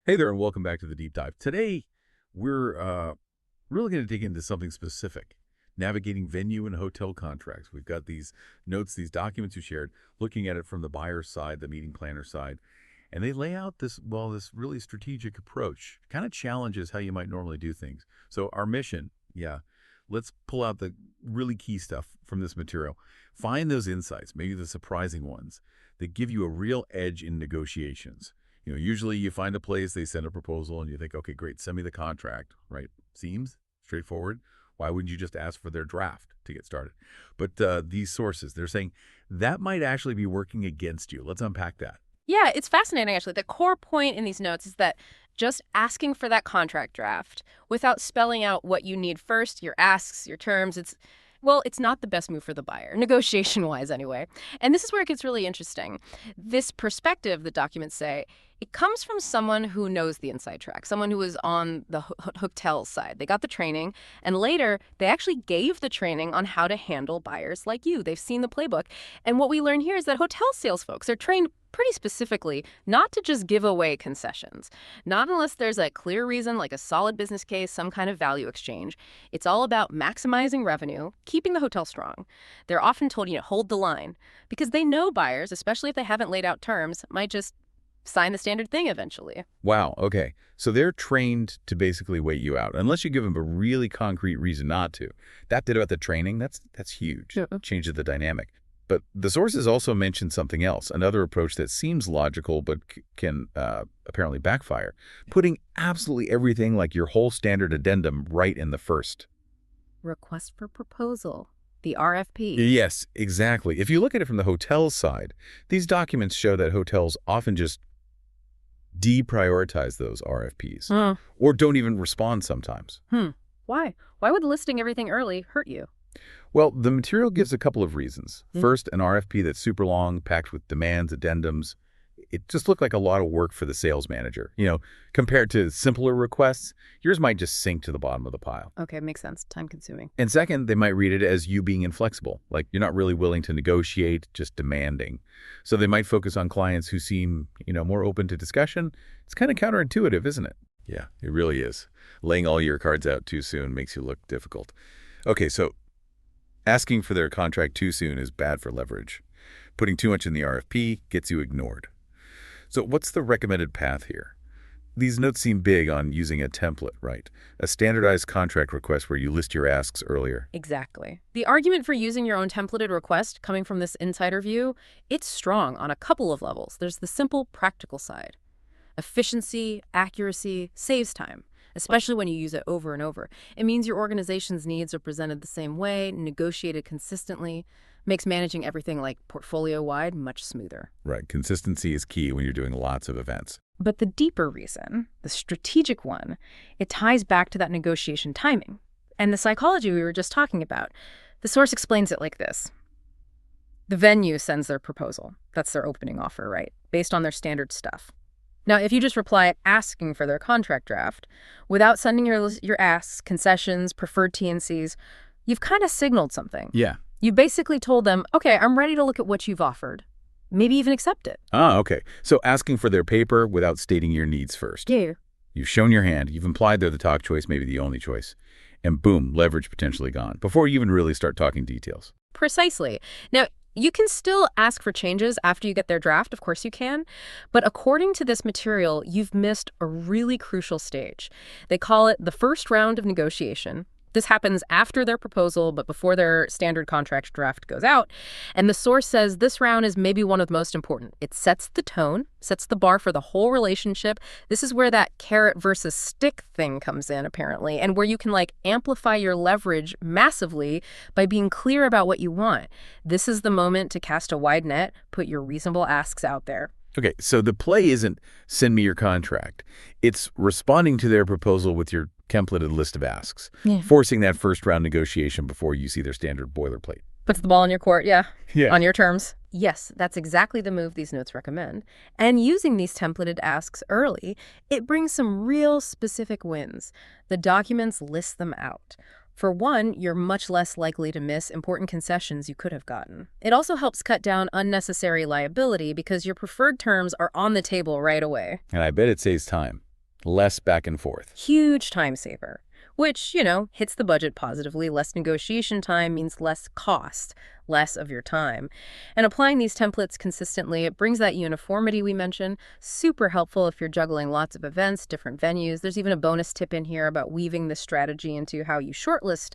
Hey there, and welcome back to the Deep Dive. Today, we're really going to dig into something specific, navigating venue and hotel contracts. We've got these notes, these documents you shared, looking at it from the buyer's side, the meeting planner side, and they lay out this really strategic approach. Kind of challenges how you might normally do things. So our mission, let's pull out the really key stuff from this material. Find those insights, maybe the surprising ones, that give you a real edge in negotiations. Usually you find a place, they send a proposal, and you think, okay, great, send me the contract, right? Seems straightforward. Why wouldn't you just ask for their draft to get started? But these sources, they're saying that might actually be working against you. Let's unpack that. Yeah, it's fascinating, actually. The core point in these notes is that just asking for that contract draft without spelling out what you need first, your asks, your terms, it's not the best move for the buyer, negotiation-wise anyway. And this is where it gets really interesting. This perspective, the documents say, it comes from someone who knows the inside track, someone who was on the hotel side. They got the training, and later they actually gave the training on how to handle buyers like you. They've seen the playbook. And what we learn here is that hotel sales folks are trained pretty specifically not to just give away concessions, not unless there's a clear reason like a solid business case, some kind of value exchange. It's all about maximizing revenue, keeping the hotel strong. They're often told, hold the line, because they know buyers, especially if they haven't laid out terms, might just sign the standard thing eventually. Wow, okay. So they're trained to basically wait you out, unless you give them a really concrete reason not to. That bit about the training, that's huge. Yeah. Changes the dynamic. But the sources also mention something else, another approach that seems logical but can apparently backfire. Putting absolutely everything, like your whole standard addendum, right in the first. Request for proposal. The RFP. Yes, exactly. If you look at it from the hotel side, these documents show that hotels often just deprioritize those RFPs or don't even respond sometimes. Why? Why would listing everything early hurt you? Well, the material gives a couple of reasons. First, an RFP that's super long, packed with demands, addendums. It just looked like a lot of work for the sales manager. Compared to simpler requests, yours might just sink to the bottom of the pile. Okay, makes sense. Time consuming. And second, they might read it as you being inflexible, like you're not really willing to negotiate, just demanding. So they might focus on clients who seem, more open to discussion. It's kind of counterintuitive, isn't it? Yeah, it really is. Laying all your cards out too soon makes you look difficult. Okay, so asking for their contract too soon is bad for leverage. Putting too much in the RFP gets you ignored. So what's the recommended path here? These notes seem big on using a template, right? A standardized contract request where you list your asks earlier. Exactly. The argument for using your own templated request coming from this insider view, it's strong on a couple of levels. There's the simple practical side. Efficiency, accuracy, saves time, especially when you use it over and over. It means your organization's needs are presented the same way, negotiated consistently, makes managing everything like portfolio-wide much smoother. Right. Consistency is key when you're doing lots of events. But the deeper reason, the strategic one, it ties back to that negotiation timing and the psychology we were just talking about. The source explains it like this. The venue sends their proposal. That's their opening offer, right? Based on their standard stuff. Now, if you just reply asking for their contract draft, without sending your asks, concessions, preferred T&Cs, you've kind of signaled something. Yeah. You basically told them, okay, I'm ready to look at what you've offered. Maybe even accept it. Okay. So asking for their paper without stating your needs first. Yeah. You've shown your hand. You've implied they're the top choice, maybe the only choice. And boom, leverage potentially gone, before you even really start talking details. Precisely. Now, you can still ask for changes after you get their draft. Of course you can. But according to this material, you've missed a really crucial stage. They call it the first round of negotiation. This happens after their proposal, but before their standard contract draft goes out. And the source says this round is maybe one of the most important. It sets the tone, sets the bar for the whole relationship. This is where that carrot versus stick thing comes in, apparently, and where you can amplify your leverage massively by being clear about what you want. This is the moment to cast a wide net, put your reasonable asks out there. Okay, so the play isn't send me your contract. It's responding to their proposal with your templated list of asks, forcing that first round negotiation before you see their standard boilerplate. Puts the ball in your court, yeah, Yeah. on your terms. Yes, that's exactly the move these notes recommend. And using these templated asks early, it brings some real specific wins. The documents list them out. For one, you're much less likely to miss important concessions you could have gotten. It also helps cut down unnecessary liability because your preferred terms are on the table right away. And I bet it saves time. Less back and forth. Huge time saver, which, hits the budget positively. Less negotiation time means less cost, less of your time. And applying these templates consistently, it brings that uniformity we mentioned. Super helpful if you're juggling lots of events, different venues. There's even a bonus tip in here about weaving this strategy into how you shortlist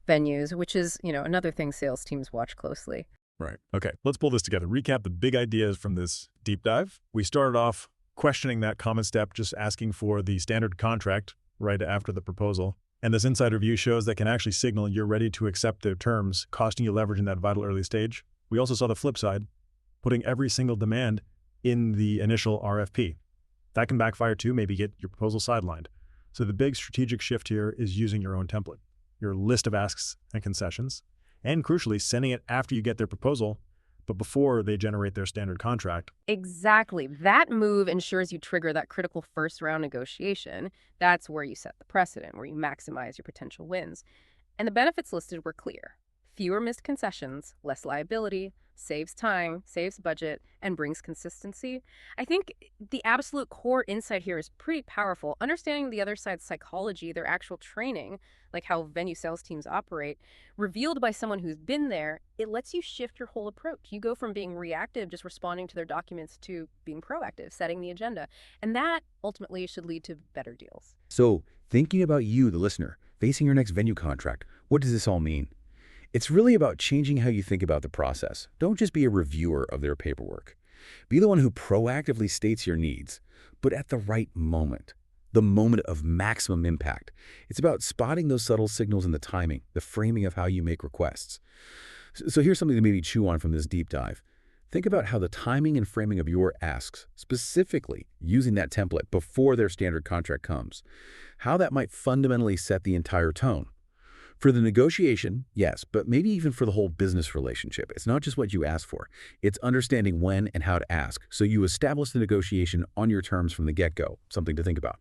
venues, which is, another thing sales teams watch closely. Right. Okay, let's pull this together. Recap the big ideas from this deep dive. We started off questioning that common step, just asking for the standard contract right after the proposal. And this inside review shows that can actually signal you're ready to accept their terms, costing you leverage in that vital early stage. We also saw the flip side, putting every single demand in the initial RFP. That can backfire too, maybe get your proposal sidelined. So the big strategic shift here is using your own template, your list of asks and concessions, and crucially, sending it after you get their proposal, but before they generate their standard contract. Exactly. That move ensures you trigger that critical first-round negotiation. That's where you set the precedent, where you maximize your potential wins. And the benefits listed were clear. Fewer missed concessions, less liability, saves time, saves budget, and brings consistency. I think the absolute core insight here is pretty powerful. Understanding the other side's psychology, their actual training, like how venue sales teams operate, revealed by someone who's been there, it lets you shift your whole approach. You go from being reactive, just responding to their documents, to being proactive, setting the agenda. And that ultimately should lead to better deals. So, thinking about you, the listener, facing your next venue contract, what does this all mean? It's really about changing how you think about the process. Don't just be a reviewer of their paperwork. Be the one who proactively states your needs, but at the right moment, the moment of maximum impact. It's about spotting those subtle signals in the timing, the framing of how you make requests. So here's something to maybe chew on from this deep dive. Think about how the timing and framing of your asks, specifically using that template before their standard contract comes, how that might fundamentally set the entire tone. For the negotiation, yes, but maybe even for the whole business relationship. It's not just what you ask for. It's understanding when and how to ask, so you establish the negotiation on your terms from the get-go. Something to think about.